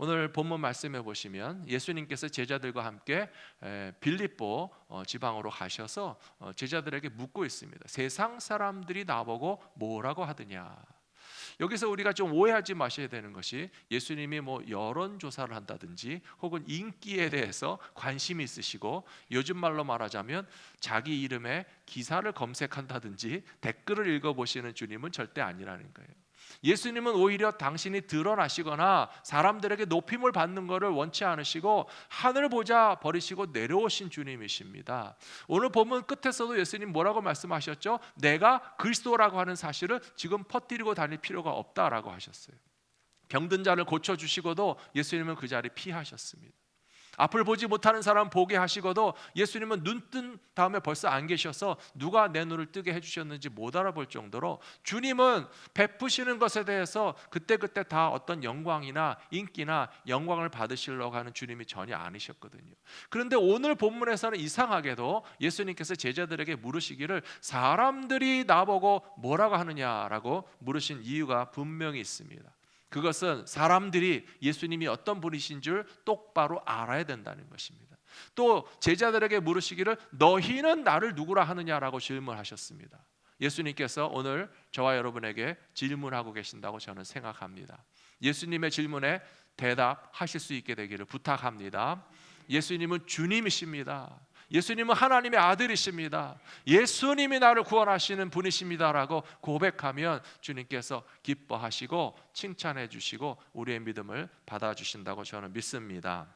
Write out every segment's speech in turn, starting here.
오늘 본문 말씀해 보시면 예수님께서 제자들과 함께 빌립보 지방으로 가셔서 제자들에게 묻고 있습니다. 세상 사람들이 나보고 뭐라고 하느냐. 여기서 우리가 좀 오해하지 마셔야 되는 것이 예수님이 뭐 여론조사를 한다든지 혹은 인기에 대해서 관심이 있으시고 요즘 말로 말하자면 자기 이름에 기사를 검색한다든지 댓글을 읽어보시는 주님은 절대 아니라는 거예요. 예수님은 오히려 당신이 드러나시거나 사람들에게 높임을 받는 것을 원치 않으시고 하늘 보자 버리시고 내려오신 주님이십니다. 오늘 본문 끝에서도 예수님 뭐라고 말씀하셨죠? 내가 그리스도라고 하는 사실을 지금 퍼뜨리고 다닐 필요가 없다라고 하셨어요. 병든 자를 고쳐주시고도 예수님은 그 자리 피하셨습니다. 앞을 보지 못하는 사람 보게 하시고도 예수님은 눈 뜬 다음에 벌써 안 계셔서 누가 내 눈을 뜨게 해주셨는지 못 알아볼 정도로 주님은 베푸시는 것에 대해서 그때그때 다 어떤 영광이나 인기나 영광을 받으시려고 하는 주님이 전혀 아니셨거든요. 그런데 오늘 본문에서는 이상하게도 예수님께서 제자들에게 물으시기를 사람들이 나보고 뭐라고 하느냐라고 물으신 이유가 분명히 있습니다. 그것은 사람들이 예수님이 어떤 분이신 줄 똑바로 알아야 된다는 것입니다. 또 제자들에게 물으시기를 너희는 나를 누구라 하느냐라고 질문하셨습니다. 예수님께서 오늘 저와 여러분에게 질문하고 계신다고 저는 생각합니다. 예수님의 질문에 대답하실 수 있게 되기를 부탁합니다. 예수님은 주님이십니다. 예수님은 하나님의 아들이십니다. 예수님이 나를 구원하시는 분이십니다라고 고백하면 주님께서 기뻐하시고 칭찬해 주시고 우리의 믿음을 받아주신다고 저는 믿습니다.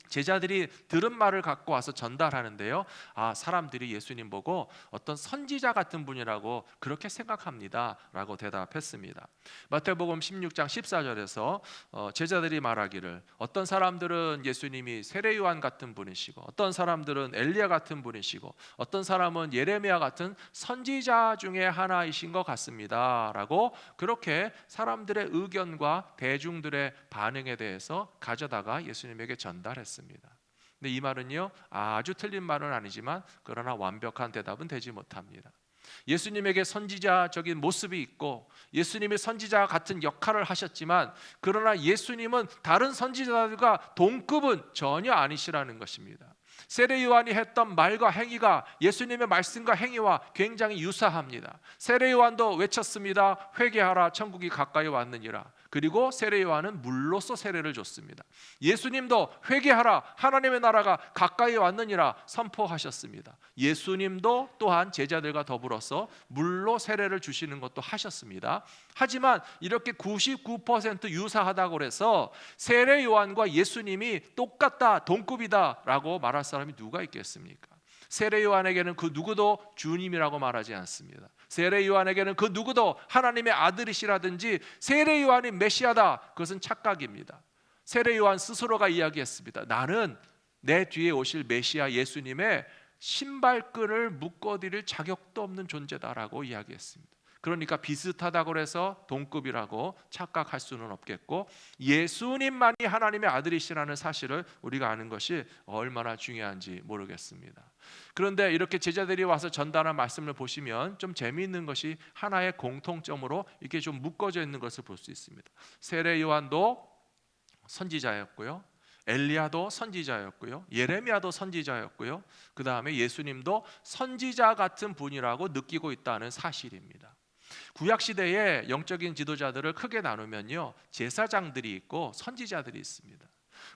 제자들이 들은 말을 갖고 와서 전달하는데요. 사람들이 예수님 보고 어떤 선지자 같은 분이라고 그렇게 생각합니다 라고 대답했습니다. 마태복음 16장 14절에서 제자들이 말하기를 어떤 사람들은 예수님이 세례요한 같은 분이시고 어떤 사람들은 엘리야 같은 분이시고 어떤 사람은 예레미야 같은 선지자 중에 하나이신 것 같습니다 라고 그렇게 사람들의 의견과 대중들의 반응에 대해서 가져다가 예수님에게 전달했습니다. 근데 이 말은요 아주 틀린 말은 아니지만 그러나 완벽한 대답은 되지 못합니다. 예수님에게 선지자적인 모습이 있고 예수님이 선지자 같은 역할을 하셨지만 그러나 예수님은 다른 선지자들과 동급은 전혀 아니시라는 것입니다. 세례 요한이 했던 말과 행위가 예수님의 말씀과 행위와 굉장히 유사합니다. 세례 요한도 외쳤습니다. 회개하라 천국이 가까이 왔느니라. 그리고 세례 요한은 물로써 세례를 줬습니다. 예수님도 회개하라 하나님의 나라가 가까이 왔느니라 선포하셨습니다. 예수님도 또한 제자들과 더불어서 물로 세례를 주시는 것도 하셨습니다. 하지만 이렇게 99% 유사하다고 해서 세례 요한과 예수님이 똑같다 동급이다 라고 말할 사람이 누가 있겠습니까? 세례 요한에게는 그 누구도 주님이라고 말하지 않습니다. 세례 요한에게는 그 누구도 하나님의 아들이시라든지 세례 요한이 메시아다 그것은 착각입니다. 세례 요한 스스로가 이야기했습니다. 나는 내 뒤에 오실 메시아 예수님의 신발끈을 묶어드릴 자격도 없는 존재다라고 이야기했습니다. 그러니까 비슷하다고 해서 동급이라고 착각할 수는 없겠고 예수님만이 하나님의 아들이시라는 사실을 우리가 아는 것이 얼마나 중요한지 모르겠습니다. 그런데 이렇게 제자들이 와서 전달한 말씀을 보시면 좀 재미있는 것이 하나의 공통점으로 이렇게 좀 묶어져 있는 것을 볼 수 있습니다. 세례 요한도 선지자였고요. 엘리야도 선지자였고요. 예레미야도 선지자였고요. 그 다음에 예수님도 선지자 같은 분이라고 느끼고 있다는 사실입니다. 구약시대에 영적인 지도자들을 크게 나누면요 제사장들이 있고 선지자들이 있습니다.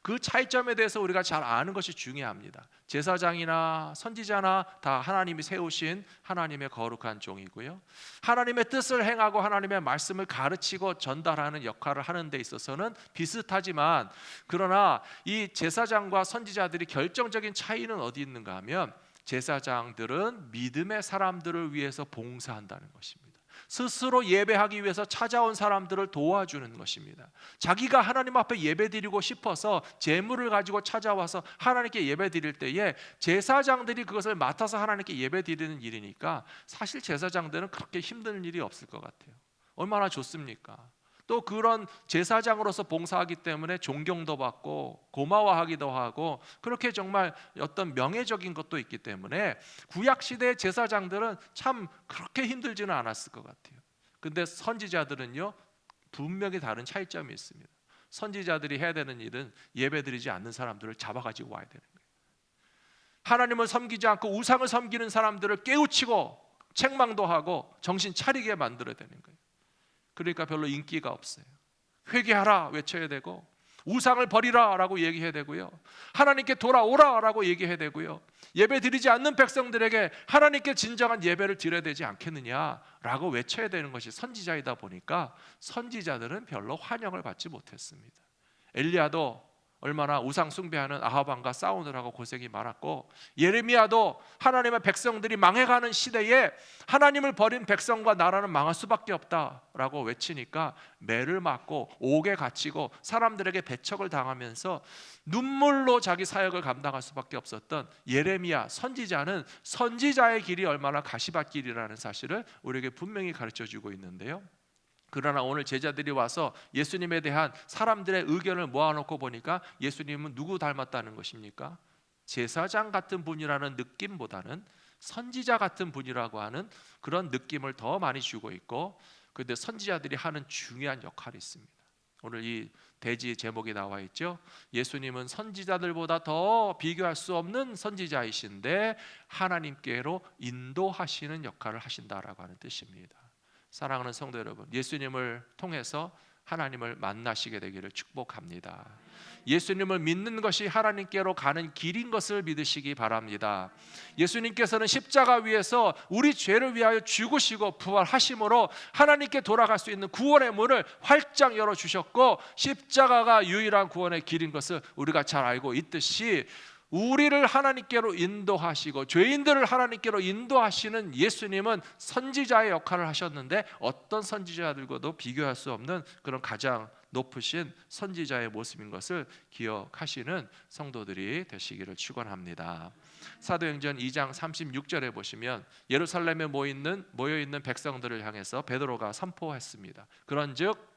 그 차이점에 대해서 우리가 잘 아는 것이 중요합니다. 제사장이나 선지자나 다 하나님이 세우신 하나님의 거룩한 종이고요 하나님의 뜻을 행하고 하나님의 말씀을 가르치고 전달하는 역할을 하는 데 있어서는 비슷하지만 그러나 이 제사장과 선지자들이 결정적인 차이는 어디 있는가 하면 제사장들은 믿음의 사람들을 위해서 봉사한다는 것입니다. 스스로 예배하기 위해서 찾아온 사람들을 도와주는 것입니다. 자기가 하나님 앞에 예배드리고 싶어서 제물을 가지고 찾아와서 하나님께 예배드릴 때에 제사장들이 그것을 맡아서 하나님께 예배드리는 일이니까 사실 제사장들은 그렇게 힘든 일이 없을 것 같아요. 얼마나 좋습니까? 또 그런 제사장으로서 봉사하기 때문에 존경도 받고 고마워하기도 하고 그렇게 정말 어떤 명예적인 것도 있기 때문에 구약시대의 제사장들은 참 그렇게 힘들지는 않았을 것 같아요. 근데 선지자들은요 분명히 다른 차이점이 있습니다. 선지자들이 해야 되는 일은 예배드리지 않는 사람들을 잡아가지고 와야 되는 거예요. 하나님을 섬기지 않고 우상을 섬기는 사람들을 깨우치고 책망도 하고 정신 차리게 만들어야 되는 거예요. 그러니까 별로 인기가 없어요. 회개하라 외쳐야 되고, 우상을 버리라 라고 얘기해야 되고요, 하나님께 돌아오라 라고 얘기해야 되고요, 예배 드리지 않는 백성들에게 하나님께 진정한 예배를 드려야 되지 않겠느냐 라고 외쳐야 되는 것이 선지자이다 보니까 선지자들은 별로 환영을 받지 못했습니다. 엘리야도 얼마나 우상 숭배하는 아합 왕과 싸우느라고 고생이 많았고, 예레미야도 하나님의 백성들이 망해가는 시대에 하나님을 버린 백성과 나라는 망할 수밖에 없다라고 외치니까 매를 맞고 옥에 갇히고 사람들에게 배척을 당하면서 눈물로 자기 사역을 감당할 수밖에 없었던 예레미야 선지자는 선지자의 길이 얼마나 가시밭길이라는 사실을 우리에게 분명히 가르쳐주고 있는데요. 그러나 오늘 제자들이 와서 예수님에 대한 사람들의 의견을 모아놓고 보니까 예수님은 누구 닮았다는 것입니까? 제사장 같은 분이라는 느낌보다는 선지자 같은 분이라고 하는 그런 느낌을 더 많이 주고 있고, 그런데 선지자들이 하는 중요한 역할이 있습니다. 오늘 이 대지 제목이 나와 있죠. 예수님은 선지자들보다 더 비교할 수 없는 선지자이신데 하나님께로 인도하시는 역할을 하신다라고 하는 뜻입니다. 사랑하는 성도 여러분, 예수님을 통해서 하나님을 만나시게 되기를 축복합니다. 예수님을 믿는 것이 하나님께로 가는 길인 것을 믿으시기 바랍니다. 예수님께서는 십자가 위에서 우리 죄를 위하여 죽으시고 부활하심으로 하나님께 돌아갈 수 있는 구원의 문을 활짝 열어주셨고, 십자가가 유일한 구원의 길인 것을 우리가 잘 알고 있듯이 우리를 하나님께로 인도하시고 죄인들을 하나님께로 인도하시는 예수님은 선지자의 역할을 하셨는데 어떤 선지자들과도 비교할 수 없는 그런 가장 높으신 선지자의 모습인 것을 기억하시는 성도들이 되시기를 축원합니다. 사도행전 2장 36절에 보시면 예루살렘에 모여있는 백성들을 향해서 베드로가 선포했습니다. 그런즉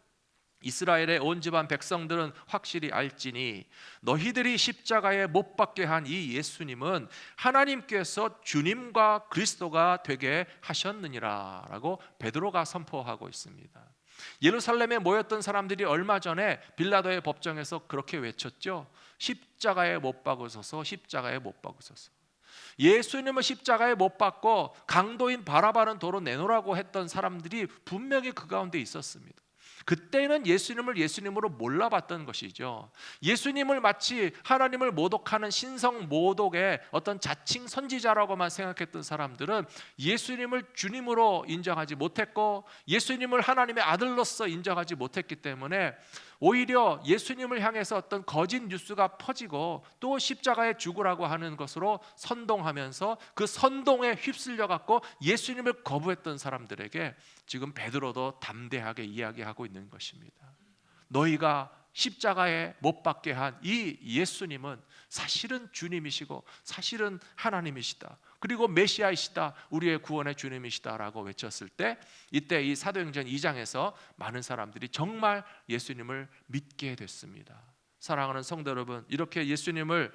이스라엘의 온 집안 백성들은 확실히 알지니 너희들이 십자가에 못 박게 한 이 예수님은 하나님께서 주님과 그리스도가 되게 하셨느니라 라고 베드로가 선포하고 있습니다. 예루살렘에 모였던 사람들이 얼마 전에 빌라도의 법정에서 그렇게 외쳤죠. 십자가에 못 박으소서, 십자가에 못 박으소서. 예수님을 십자가에 못 박고 강도인 바라바는 도로 내놓으라고 했던 사람들이 분명히 그 가운데 있었습니다. 그때는 예수님을 예수님으로 몰라봤던 것이죠. 예수님을 마치 하나님을 모독하는 신성 모독의 어떤 자칭 선지자라고만 생각했던 사람들은 예수님을 주님으로 인정하지 못했고 예수님을 하나님의 아들로서 인정하지 못했기 때문에 오히려 예수님을 향해서 어떤 거짓 뉴스가 퍼지고 또 십자가에 죽으라고 하는 것으로 선동하면서 그 선동에 휩쓸려 갖고 예수님을 거부했던 사람들에게 지금 베드로도 담대하게 이야기하고 있는 것입니다. 너희가 십자가에 못 박게 한 이 예수님은 사실은 주님이시고 사실은 하나님이시다. 그리고 메시아이시다. 우리의 구원의 주님이시다라고 외쳤을 때 이때 이 사도행전 2장에서 많은 사람들이 정말 예수님을 믿게 됐습니다. 사랑하는 성도 여러분, 이렇게 예수님을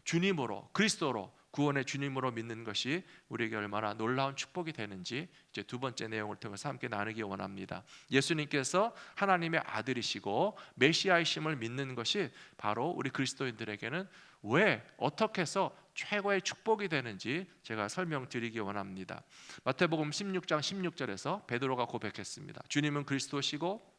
주님으로 그리스도로 구원의 주님으로 믿는 것이 우리에게 얼마나 놀라운 축복이 되는지 이제 두 번째 내용을 통해서 함께 나누기 원합니다. 예수님께서 하나님의 아들이시고 메시아이심을 믿는 것이 바로 우리 그리스도인들에게는 왜 어떻게 해서 최고의 축복이 되는지 제가 설명드리기 원합니다. 마태복음 16장 16절에서 베드로가 고백했습니다. 주님은 그리스도시고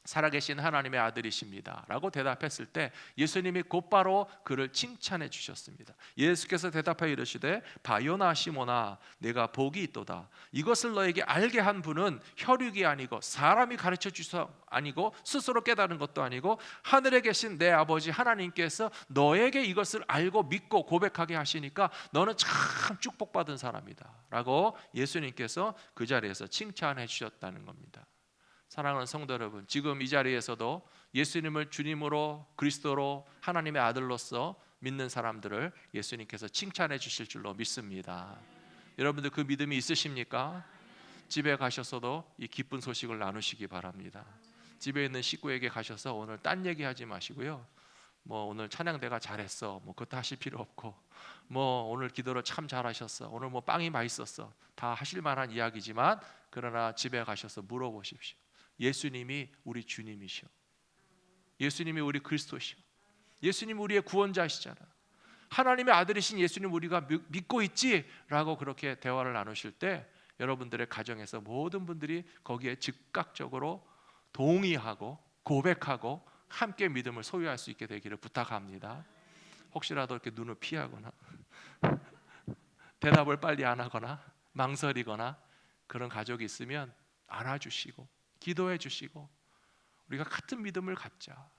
살아계신 하나님의 아들이십니다 라고 대답했을 때 예수님이 곧바로 그를 칭찬해 주셨습니다. 예수께서 대답하여 이르시되 바요나 시모나 내가 복이 있도다. 이것을 너에게 알게 한 분은 혈육이 아니고 사람이 가르쳐 주서 아니고 스스로 깨달은 것도 아니고 하늘에 계신 내 아버지 하나님께서 너에게 이것을 알고 믿고 고백하게 하시니까 너는 참 축복받은 사람이다 라고 예수님께서 그 자리에서 칭찬해 주셨다는 겁니다. 사랑하는 성도 여러분, 지금 이 자리에서도 예수님을 주님으로 그리스도로 하나님의 아들로서 믿는 사람들을 예수님께서 칭찬해 주실 줄로 믿습니다. 여러분들 그 믿음이 있으십니까? 집에 가셔서도 이 기쁜 소식을 나누시기 바랍니다. 집에 있는 식구에게 가셔서 오늘 딴 얘기하지 마시고요. 뭐 오늘 찬양대가 잘했어, 뭐 그것도 하실 필요 없고, 뭐 오늘 기도를 참 잘하셨어, 오늘 뭐 빵이 맛있었어, 다 하실 만한 이야기지만 그러나 집에 가셔서 물어보십시오. 예수님이 우리 주님이시오. 예수님이 우리 그리스도시오. 예수님 우리의 구원자시잖아. 하나님의 아들이신 예수님 우리가 믿고 있지? 라고 그렇게 대화를 나누실 때 여러분들의 가정에서 모든 분들이 거기에 즉각적으로 동의하고 고백하고 함께 믿음을 소유할 수 있게 되기를 부탁합니다. 혹시라도 이렇게 눈을 피하거나 대답을 빨리 안 하거나 망설이거나 그런 가족이 있으면 안아주시고 기도해 주시고 우리가 같은 믿음을 갖자.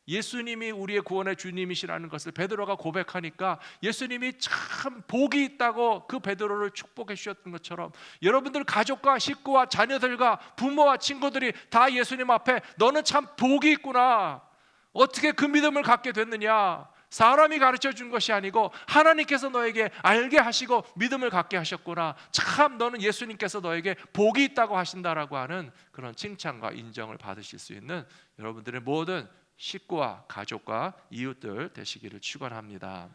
예수님이 우리의 구원의 주님이시라는 것을 베드로가 고백하니까 예수님이 참 복이 있다고 그 베드로를 축복해 주셨던 것처럼 여러분들 가족과 식구와 자녀들과 부모와 친구들이 다 예수님 앞에 너는 참 복이 있구나. 어떻게 그 믿음을 갖게 됐느냐? 사람이 가르쳐 준 것이 아니고 하나님께서 너에게 알게 하시고 믿음을 갖게 하셨구나. 참 너는 예수님께서 너에게 복이 있다고 하신다라고 하는 그런 칭찬과 인정을 받으실 수 있는 여러분들의 모든 식구와 가족과 이웃들 되시기를 축원합니다.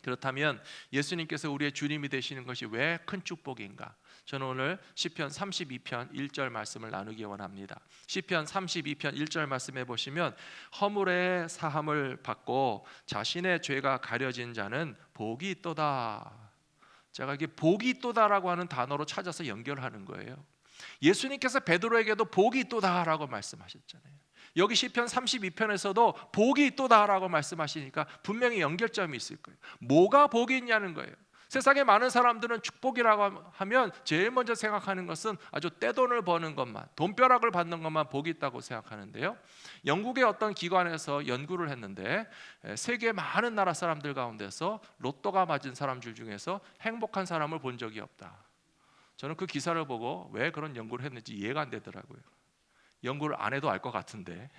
그렇다면 예수님께서 우리의 주님이 되시는 것이 왜 큰 축복인가? 저는 오늘 시편 32편 1절 말씀을 나누기 원합니다. 시편 32편 1절 말씀에 보시면 허물의 사함을 받고 자신의 죄가 가려진 자는 복이 있도다. 제가 이게 복이 있도다라고 하는 단어로 찾아서 연결하는 거예요. 예수님께서 베드로에게도 복이 있도다라고 말씀하셨잖아요. 여기 시편 32편에서도 복이 있도다라고 말씀하시니까 분명히 연결점이 있을 거예요. 뭐가 복이 있냐는 거예요. 세상에 많은 사람들은 축복이라고 하면 제일 먼저 생각하는 것은 아주 떼돈을 버는 것만, 돈벼락을 받는 것만 복이 있다고 생각하는데요. 영국의 어떤 기관에서 연구를 했는데 세계 많은 나라 사람들 가운데서 로또가 맞은 사람들 중에서 행복한 사람을 본 적이 없다. 저는 그 기사를 보고 왜 그런 연구를 했는지 이해가 안 되더라고요. 연구를 안 해도 알 것 같은데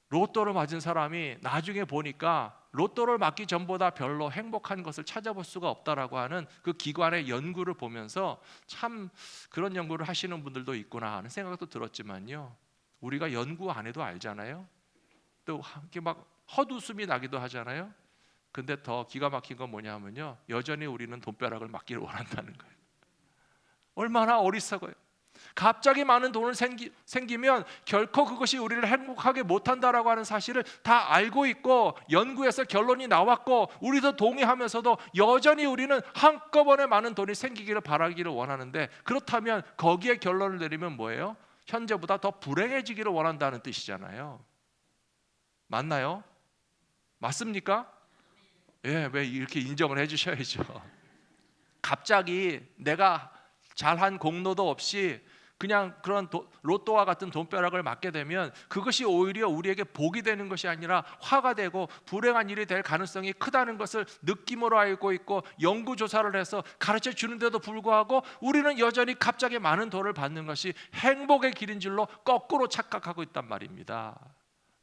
로또를 맞은 사람이 나중에 보니까 로또를 맞기 전보다 별로 행복한 것을 찾아볼 수가 없다라고 하는 그 기관의 연구를 보면서 참 그런 연구를 하시는 분들도 있구나 하는 생각도 들었지만요, 우리가 연구 안 해도 알잖아요. 또 이렇게 막 헛웃음이 나기도 하잖아요. 근데 더 기가 막힌 건 뭐냐면요, 여전히 우리는 돈벼락을 맞기를 원한다는 거예요. 얼마나 어리석어요. 갑자기 많은 돈을 생기면 결코 그것이 우리를 행복하게 못한다라고 하는 사실을 다 알고 있고 연구에서 결론이 나왔고 우리도 동의하면서도 여전히 우리는 한꺼번에 많은 돈이 생기기를 바라기를 원하는데, 그렇다면 거기에 결론을 내리면 뭐예요? 현재보다 더 불행해지기를 원한다는 뜻이잖아요. 맞나요? 맞습니까? 예, 왜 이렇게 인정을 해주셔야죠. 갑자기 내가 잘한 공로도 없이 그냥 그런 로또와 같은 돈벼락을 맞게 되면 그것이 오히려 우리에게 복이 되는 것이 아니라 화가 되고 불행한 일이 될 가능성이 크다는 것을 느낌으로 알고 있고 연구조사를 해서 가르쳐 주는데도 불구하고 우리는 여전히 갑자기 많은 돈을 받는 것이 행복의 길인 줄로 거꾸로 착각하고 있단 말입니다.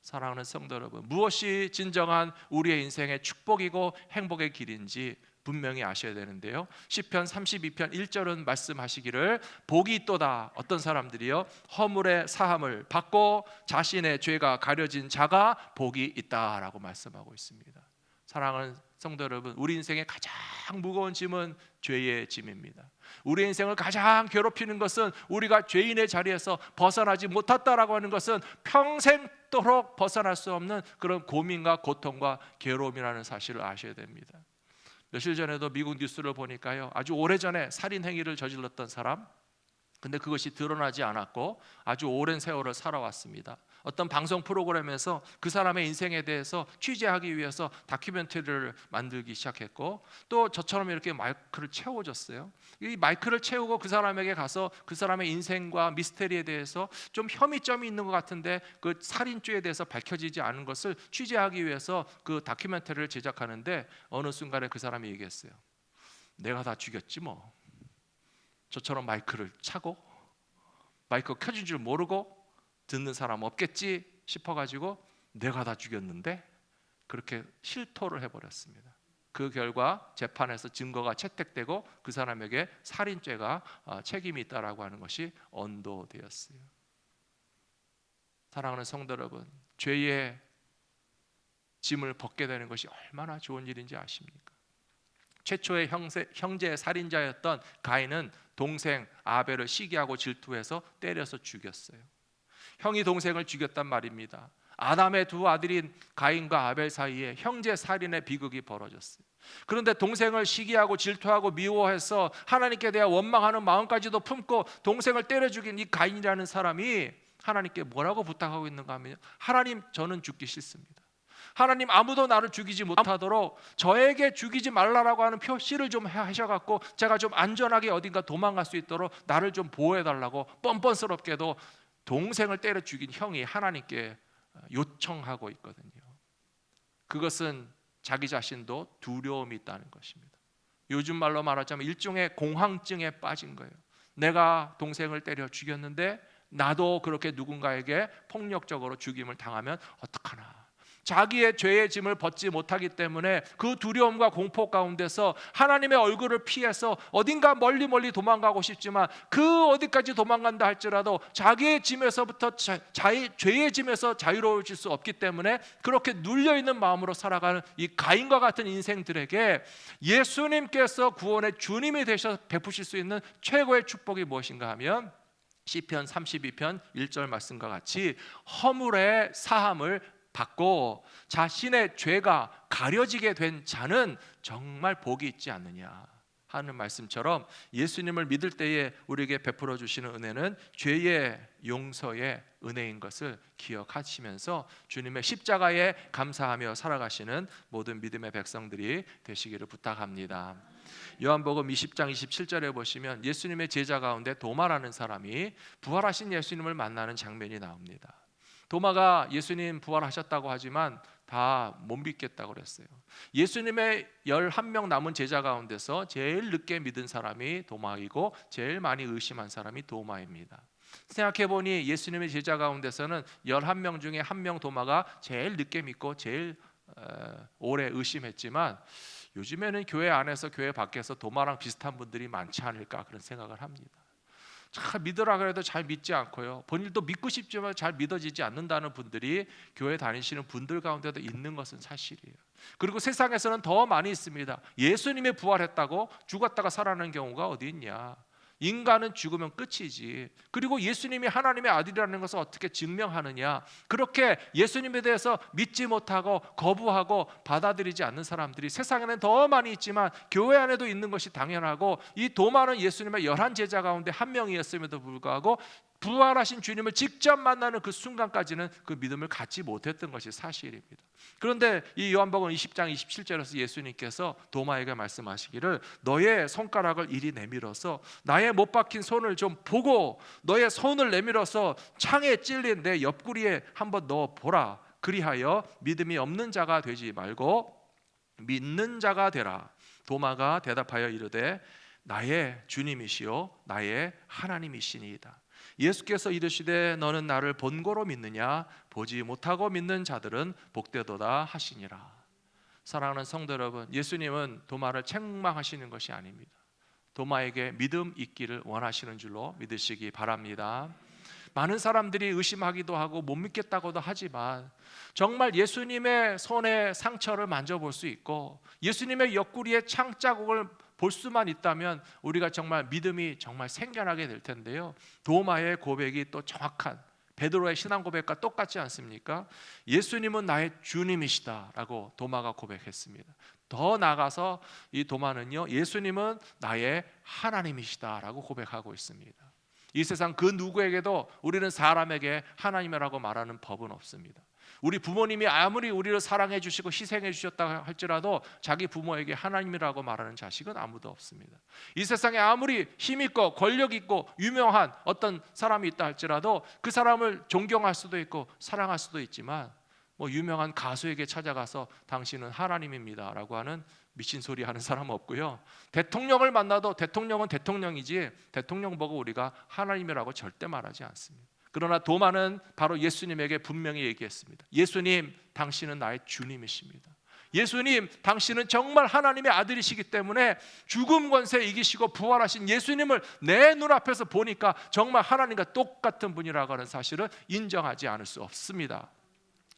사랑하는 성도 여러분, 무엇이 진정한 우리의 인생의 축복이고 행복의 길인지 분명히 아셔야 되는데요, 시편 32편 1절은 말씀하시기를 복이 있도다. 어떤 사람들이요? 허물의 사함을 받고 자신의 죄가 가려진 자가 복이 있다라고 말씀하고 있습니다. 사랑하는 성도 여러분, 우리 인생의 가장 무거운 짐은 죄의 짐입니다. 우리 인생을 가장 괴롭히는 것은 우리가 죄인의 자리에서 벗어나지 못했다라고 하는 것은 평생도록 벗어날 수 없는 그런 고민과 고통과 괴로움이라는 사실을 아셔야 됩니다. 며칠 전에도 미국 뉴스를 보니까요, 아주 오래전에 살인 행위를 저질렀던 사람, 근데 그것이 드러나지 않았고 아주 오랜 세월을 살아왔습니다. 어떤 방송 프로그램에서 그 사람의 인생에 대해서 취재하기 위해서 다큐멘터리를 만들기 시작했고, 또 저처럼 이렇게 마이크를 채워줬어요. 이 마이크를 채우고 그 사람에게 가서 그 사람의 인생과 미스테리에 대해서 좀 혐의점이 있는 것 같은데 그 살인죄에 대해서 밝혀지지 않은 것을 취재하기 위해서 그 다큐멘터리를 제작하는데 어느 순간에 그 사람이 얘기했어요. 내가 다 죽였지 뭐. 저처럼 마이크를 차고 마이크 켜진 줄 모르고 듣는 사람 없겠지 싶어가지고 내가 다 죽였는데, 그렇게 실토를 해버렸습니다. 그 결과 재판에서 증거가 채택되고 그 사람에게 살인죄가 책임이 있다라고 하는 것이 언도되었어요. 사랑하는 성도 여러분, 죄의 짐을 벗게 되는 것이 얼마나 좋은 일인지 아십니까? 최초의 형제 살인자였던 가인은 동생 아벨을 시기하고 질투해서 때려서 죽였어요. 형이 동생을 죽였단 말입니다. 아담의 두 아들인 가인과 아벨 사이에 형제 살인의 비극이 벌어졌어요. 그런데 동생을 시기하고 질투하고 미워해서 하나님께 대해 원망하는 마음까지도 품고 동생을 때려 죽인 이 가인이라는 사람이 하나님께 뭐라고 부탁하고 있는가 하면, 하나님, 저는 죽기 싫습니다. 하나님, 아무도 나를 죽이지 못하도록 저에게 죽이지 말라라고 하는 표시를 좀 하셔갖고 제가 좀 안전하게 어딘가 도망갈 수 있도록 나를 좀 보호해달라고 뻔뻔스럽게도 동생을 때려 죽인 형이 하나님께 요청하고 있거든요. 그것은 자기 자신도 두려움이 있다는 것입니다. 요즘 말로 말하자면 일종의 공황증에 빠진 거예요. 내가 동생을 때려 죽였는데 나도 그렇게 누군가에게 폭력적으로 죽임을 당하면 어떡하나. 자기의 죄의 짐을 벗지 못하기 때문에 그 두려움과 공포 가운데서 하나님의 얼굴을 피해서 어딘가 멀리 도망가고 싶지만 그 어디까지 도망간다 할지라도 자기의 짐에서부터 죄의 짐에서 자유로워질 수 없기 때문에 그렇게 눌려있는 마음으로 살아가는 이 가인과 같은 인생들에게 예수님께서 구원의 주님이 되셔서 베푸실 수 있는 최고의 축복이 무엇인가 하면 시편 32편 1절 말씀과 같이 허물의 사함을 받고 자신의 죄가 가려지게 된 자는 정말 복이 있지 않느냐 하는 말씀처럼, 예수님을 믿을 때에 우리에게 베풀어 주시는 은혜는 죄의 용서의 은혜인 것을 기억하시면서 주님의 십자가에 감사하며 살아가시는 모든 믿음의 백성들이 되시기를 부탁합니다. 요한복음 20장 27절에 보시면 예수님의 제자 가운데 도마라는 사람이 부활하신 예수님을 만나는 장면이 나옵니다. 도마가 예수님 부활하셨다고 하지만 다 못 믿겠다고 그랬어요. 예수님의 11명 남은 제자 가운데서 제일 늦게 믿은 사람이 도마이고 제일 많이 의심한 사람이 도마입니다. 생각해보니 예수님의 제자 가운데서는 11명 중에 1명 도마가 제일 늦게 믿고 제일 오래 의심했지만, 요즘에는 교회 안에서 교회 밖에서 도마랑 비슷한 분들이 많지 않을까 그런 생각을 합니다. 잘 믿으라 그래도 잘 믿지 않고요, 본인도 믿고 싶지만 잘 믿어지지 않는다는 분들이 교회 다니시는 분들 가운데도 있는 것은 사실이에요. 그리고 세상에서는 더 많이 있습니다. 예수님이 부활했다고 죽었다가 살아나는 경우가 어디 있냐. 인간은 죽으면 끝이지. 그리고 예수님이 하나님의 아들이라는 것을 어떻게 증명하느냐. 그렇게 예수님에 대해서 믿지 못하고 거부하고 받아들이지 않는 사람들이 세상에는 더 많이 있지만 교회 안에도 있는 것이 당연하고, 이 도마는 예수님의 11제자 가운데 한 명이었음에도 불구하고 부활하신 주님을 직접 만나는 그 순간까지는 그 믿음을 갖지 못했던 것이 사실입니다. 그런데 이 요한복음 20장 27절에서 예수님께서 도마에게 말씀하시기를, 너의 손가락을 이리 내밀어서 나의 못 박힌 손을 좀 보고 너의 손을 내밀어서 창에 찔린 내 옆구리에 한번 넣어 보라. 그리하여 믿음이 없는 자가 되지 말고 믿는 자가 되라. 도마가 대답하여 이르되 나의 주님이시요 나의 하나님이시니이다. 예수께서 이르시되 너는 나를 본고로 믿느냐. 보지 못하고 믿는 자들은 복되도다 하시니라. 사랑하는 성도 여러분, 예수님은 도마를 책망하시는 것이 아닙니다. 도마에게 믿음 있기를 원하시는 줄로 믿으시기 바랍니다. 많은 사람들이 의심하기도 하고 못 믿겠다고도 하지만 정말 예수님의 손에 상처를 만져볼 수 있고 예수님의 옆구리에 창자국을 볼 수만 있다면 우리가 정말 믿음이 정말 생겨나게 될 텐데요, 도마의 고백이 또 정확한 베드로의 신앙 고백과 똑같지 않습니까? 예수님은 나의 주님이시다라고 도마가 고백했습니다. 더 나아가서 이 도마는요, 예수님은 나의 하나님이시다라고 고백하고 있습니다. 이 세상 그 누구에게도 우리는 사람에게 하나님이라고 말하는 법은 없습니다. 우리 부모님이 아무리 우리를 사랑해 주시고 희생해 주셨다 할지라도 자기 부모에게 하나님이라고 말하는 자식은 아무도 없습니다. 이 세상에 아무리 힘 있고 권력 있고 유명한 어떤 사람이 있다 할지라도 그 사람을 존경할 수도 있고 사랑할 수도 있지만, 뭐 유명한 가수에게 찾아가서 당신은 하나님입니다 라고 하는 미친 소리 하는 사람 없고요, 대통령을 만나도 대통령은 대통령이지 대통령 보고 우리가 하나님이라고 절대 말하지 않습니다. 그러나 도마는 바로 예수님에게 분명히 얘기했습니다. 예수님, 당신은 나의 주님이십니다. 예수님, 당신은 정말 하나님의 아들이시기 때문에 죽음 권세 이기시고 부활하신 예수님을 내 눈앞에서 보니까 정말 하나님과 똑같은 분이라고 하는 사실을 인정하지 않을 수 없습니다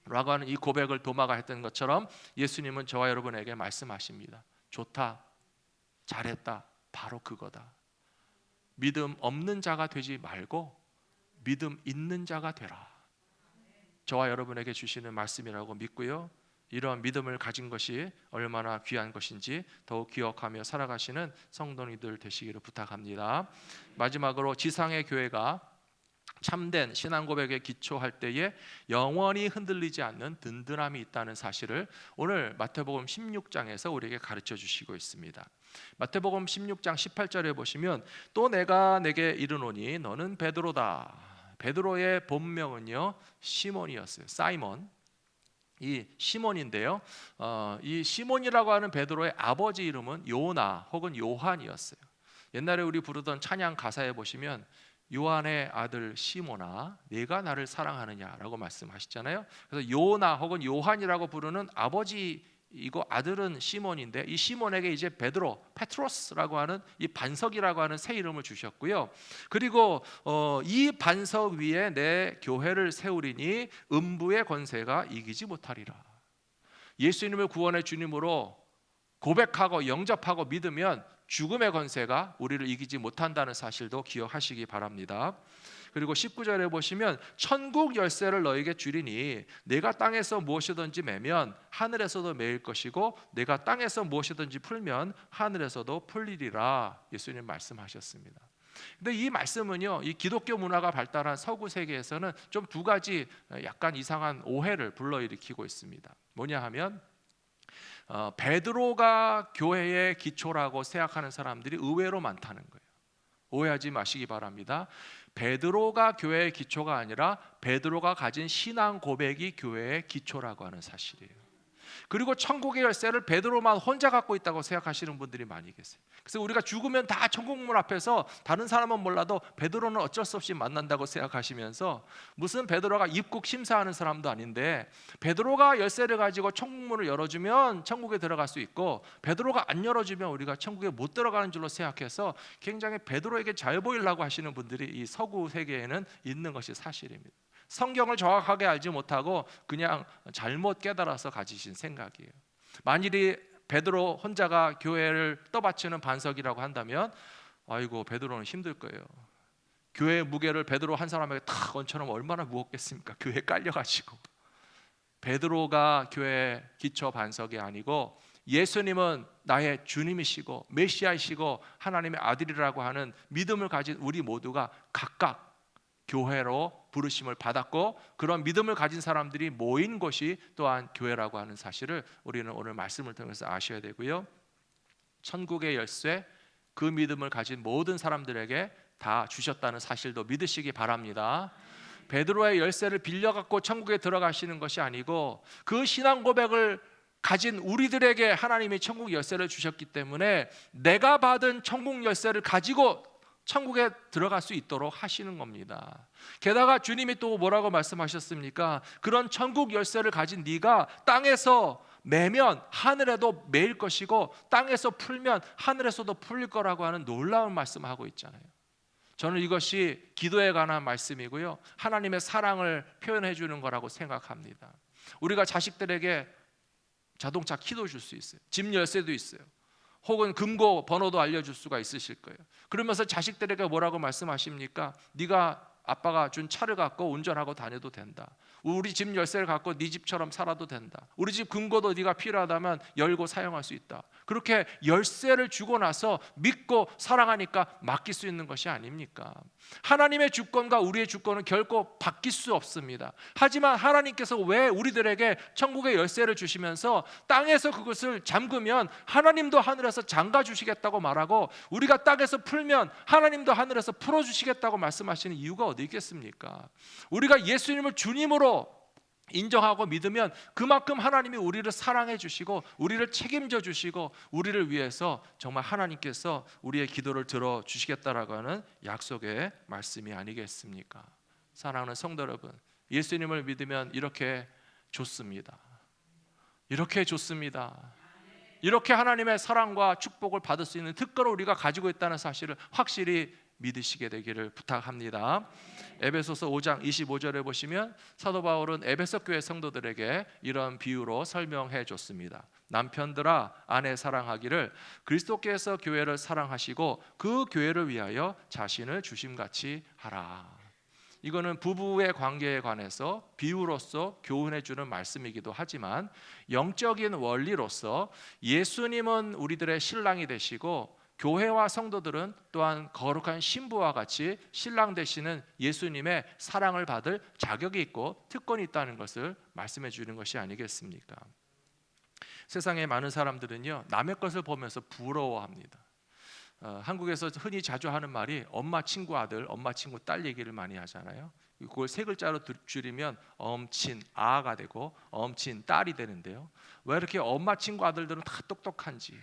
라고 하는 이 고백을 도마가 했던 것처럼 예수님은 저와 여러분에게 말씀하십니다. 좋다, 잘했다, 바로 그거다. 믿음 없는 자가 되지 말고 믿음 있는 자가 되라. 저와 여러분에게 주시는 말씀이라고 믿고요. 이런 믿음을 가진 것이 얼마나 귀한 것인지 더욱 기억하며 살아가시는 성도님들 되시기를 부탁합니다. 마지막으로 지상의 교회가 참된 신앙 고백에 기초할 때에 영원히 흔들리지 않는 든든함이 있다는 사실을 오늘 마태복음 16장에서 우리에게 가르쳐 주시고 있습니다. 마태복음 16장 18절에 보시면 또 내가 내게 이르노니 너는 베드로다. 베드로의 본명은요 시몬이었어요. 사이몬. 이 시몬인데요, 이 시몬이라고 하는 베드로의 아버지 이름은 요나 혹은 요한이었어요. 옛날에 우리 부르던 찬양 가사에 보시면 요한의 아들 시몬아 네가 나를 사랑하느냐라고 말씀하시잖아요. 그래서 요나 혹은 요한이라고 부르는 아버지이고 아들은 시몬인데 이 시몬에게 이제 베드로, 페트로스라고 하는 이 반석이라고 하는 새 이름을 주셨고요. 그리고 이 반석 위에 내 교회를 세우리니 음부의 권세가 이기지 못하리라. 예수님을 구원의 주님으로 고백하고 영접하고 믿으면 죽음의 권세가 우리를 이기지 못한다는 사실도 기억하시기 바랍니다. 그리고 19절에 보시면 천국 열쇠를 너에게 주리니 내가 땅에서 무엇이든지 매면 하늘에서도 매일 것이고 내가 땅에서 무엇이든지 풀면 하늘에서도 풀리리라. 예수님 말씀하셨습니다. 근데 이 말씀은요, 이 기독교 문화가 발달한 서구 세계에서는 좀 두 가지 약간 이상한 오해를 불러일으키고 있습니다. 뭐냐 하면 베드로가 교회의 기초라고 생각하는 사람들이 의외로 많다는 거예요. 오해하지 마시기 바랍니다. 베드로가 교회의 기초가 아니라 베드로가 가진 신앙 고백이 교회의 기초라고 하는 사실이에요. 그리고 천국의 열쇠를 베드로만 혼자 갖고 있다고 생각하시는 분들이 많이 계세요. 그래서 우리가 죽으면 다 천국문 앞에서 다른 사람은 몰라도 베드로는 어쩔 수 없이 만난다고 생각하시면서 무슨 베드로가 입국 심사하는 사람도 아닌데 베드로가 열쇠를 가지고 천국문을 열어주면 천국에 들어갈 수 있고 베드로가 안 열어주면 우리가 천국에 못 들어가는 줄로 생각해서 굉장히 베드로에게 잘 보이려고 하시는 분들이 이 서구 세계에는 있는 것이 사실입니다. 성경을 정확하게 알지 못하고 그냥 잘못 깨달아서 가지신 생각이에요. 만일이 베드로 혼자가 교회를 떠받치는 반석이라고 한다면 아이고 베드로는 힘들 거예요. 교회의 무게를 베드로 한 사람에게 탁 얹혀놓으면 얼마나 무겁겠습니까? 교회에 깔려가지고. 베드로가 교회의 기초 반석이 아니고 예수님은 나의 주님이시고 메시아이시고 하나님의 아들이라고 하는 믿음을 가진 우리 모두가 각각 교회로 부르심을 받았고 그런 믿음을 가진 사람들이 모인 곳이 또한 교회라고 하는 사실을 우리는 오늘 말씀을 통해서 아셔야 되고요. 천국의 열쇠, 그 믿음을 가진 모든 사람들에게 다 주셨다는 사실도 믿으시기 바랍니다. 베드로의 열쇠를 빌려갖고 천국에 들어가시는 것이 아니고 그 신앙 고백을 가진 우리들에게 하나님이 천국 열쇠를 주셨기 때문에 내가 받은 천국 열쇠를 가지고 천국에 들어갈 수 있도록 하시는 겁니다. 게다가 주님이 또 뭐라고 말씀하셨습니까? 그런 천국 열쇠를 가진 네가 땅에서 매면 하늘에도 매일 것이고 땅에서 풀면 하늘에서도 풀릴 거라고 하는 놀라운 말씀하고 있잖아요. 저는 이것이 기도에 관한 말씀이고요, 하나님의 사랑을 표현해 주는 거라고 생각합니다. 우리가 자식들에게 자동차 키도 줄 수 있어요. 집 열쇠도 있어요. 혹은 금고 번호도 알려줄 수가 있으실 거예요. 그러면서 자식들에게 뭐라고 말씀하십니까? 네가 아빠가 준 차를 갖고 운전하고 다녀도 된다. 우리 집 열쇠를 갖고 네 집처럼 살아도 된다. 우리 집 금고도 네가 필요하다면 열고 사용할 수 있다. 그렇게 열쇠를 주고 나서 믿고 사랑하니까 맡길 수 있는 것이 아닙니까? 하나님의 주권과 우리의 주권은 결코 바뀔 수 없습니다. 하지만 하나님께서 왜 우리들에게 천국의 열쇠를 주시면서 땅에서 그것을 잠그면 하나님도 하늘에서 잠가 주시겠다고 말하고 우리가 땅에서 풀면 하나님도 하늘에서 풀어 주시겠다고 말씀하시는 이유가 어디 있겠습니까? 우리가 예수님을 주님으로 인정하고 믿으면 그만큼 하나님이 우리를 사랑해 주시고 우리를 책임져 주시고 우리를 위해서 정말 하나님께서 우리의 기도를 들어 주시겠다라고 하는 약속의 말씀이 아니겠습니까? 사랑하는 성도 여러분, 예수님을 믿으면 이렇게 좋습니다. 이렇게 좋습니다. 이렇게 하나님의 사랑과 축복을 받을 수 있는 특권을 우리가 가지고 있다는 사실을 확실히 믿으시게 되기를 부탁합니다. 에베소서 5장 25절에 보시면 사도 바울은 에베소 교회 성도들에게 이런 비유로 설명해 줬습니다. 남편들아 아내 사랑하기를 그리스도께서 교회를 사랑하시고 그 교회를 위하여 자신을 주심같이 하라. 이거는 부부의 관계에 관해서 비유로서 교훈해 주는 말씀이기도 하지만 영적인 원리로서 예수님은 우리들의 신랑이 되시고 교회와 성도들은 또한 거룩한 신부와 같이 신랑 되시는 예수님의 사랑을 받을 자격이 있고 특권이 있다는 것을 말씀해 주는 것이 아니겠습니까? 세상에 많은 사람들은요, 남의 것을 보면서 부러워합니다. 한국에서 흔히 자주 하는 말이 엄마 친구 아들, 엄마 친구 딸 얘기를 많이 하잖아요. 그걸 세 글자로 줄이면 엄친 아가 되고 엄친 딸이 되는데요. 왜 이렇게 엄마 친구 아들들은 다 똑똑한지,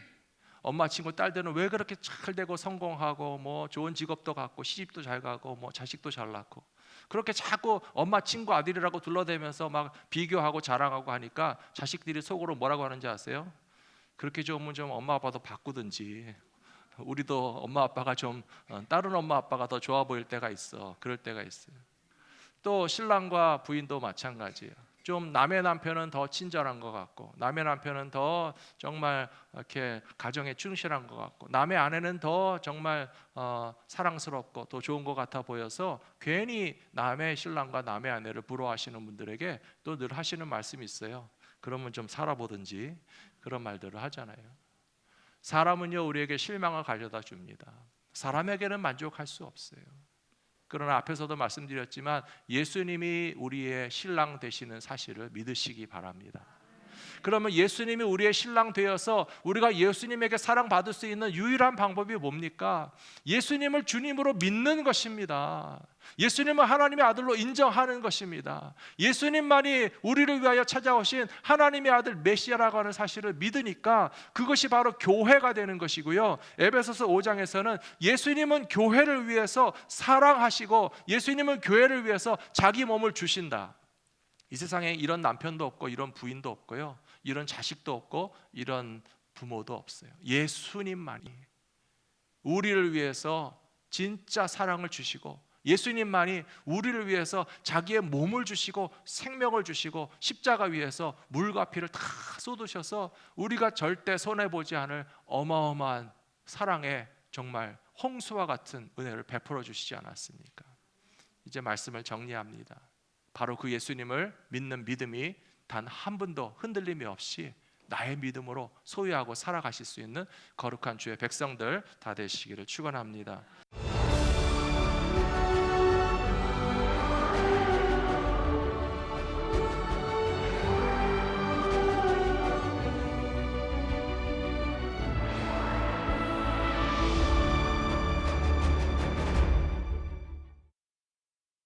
엄마 친구 딸들은 왜 그렇게 잘 되고 성공하고 뭐 좋은 직업도 갖고 시집도 잘 가고 뭐 자식도 잘 낳고 그렇게 자꾸 엄마 친구 아들이라고 둘러대면서 막 비교하고 자랑하고 하니까 자식들이 속으로 뭐라고 하는지 아세요? 그렇게 좀 엄마 아빠도 바꾸든지, 우리도 엄마 아빠가 좀 다른 엄마 아빠가 더 좋아 보일 때가 있어. 그럴 때가 있어요. 또 신랑과 부인도 마찬가지예요. 좀 남의 남편은 더 친절한 것 같고, 남의 남편은 더 정말 이렇게 가정에 충실한 것 같고, 남의 아내는 더 정말 사랑스럽고 더 좋은 것 같아 보여서 괜히 남의 신랑과 남의 아내를 부러워하시는 분들에게 또 늘 하시는 말씀이 있어요. 그러면 좀 살아보든지, 그런 말들을 하잖아요. 사람은요, 우리에게 실망을 가져다 줍니다. 사람에게는 만족할 수 없어요. 그러나 앞에서도 말씀드렸지만 예수님이 우리의 신랑 되시는 사실을 믿으시기 바랍니다. 그러면 예수님이 우리의 신랑 되어서 우리가 예수님에게 사랑받을 수 있는 유일한 방법이 뭡니까? 예수님을 주님으로 믿는 것입니다. 예수님을 하나님의 아들로 인정하는 것입니다. 예수님만이 우리를 위하여 찾아오신 하나님의 아들 메시아라고 하는 사실을 믿으니까 그것이 바로 교회가 되는 것이고요. 에베소서 5장에서는 예수님은 교회를 위해서 사랑하시고 예수님은 교회를 위해서 자기 몸을 주신다. 이 세상에 이런 남편도 없고 이런 부인도 없고요, 이런 자식도 없고 이런 부모도 없어요. 예수님만이 우리를 위해서 진짜 사랑을 주시고, 예수님만이 우리를 위해서 자기의 몸을 주시고 생명을 주시고 십자가 위에서 물과 피를 다 쏟으셔서 우리가 절대 손해보지 않을 어마어마한 사랑의 정말 홍수와 같은 은혜를 베풀어 주시지 않았습니까? 이제 말씀을 정리합니다. 바로 그 예수님을 믿는 믿음이 단 한 분도 흔들림이 없이 나의 믿음으로 소유하고 살아가실 수 있는 거룩한 주의 백성들 다 되시기를 축원합니다.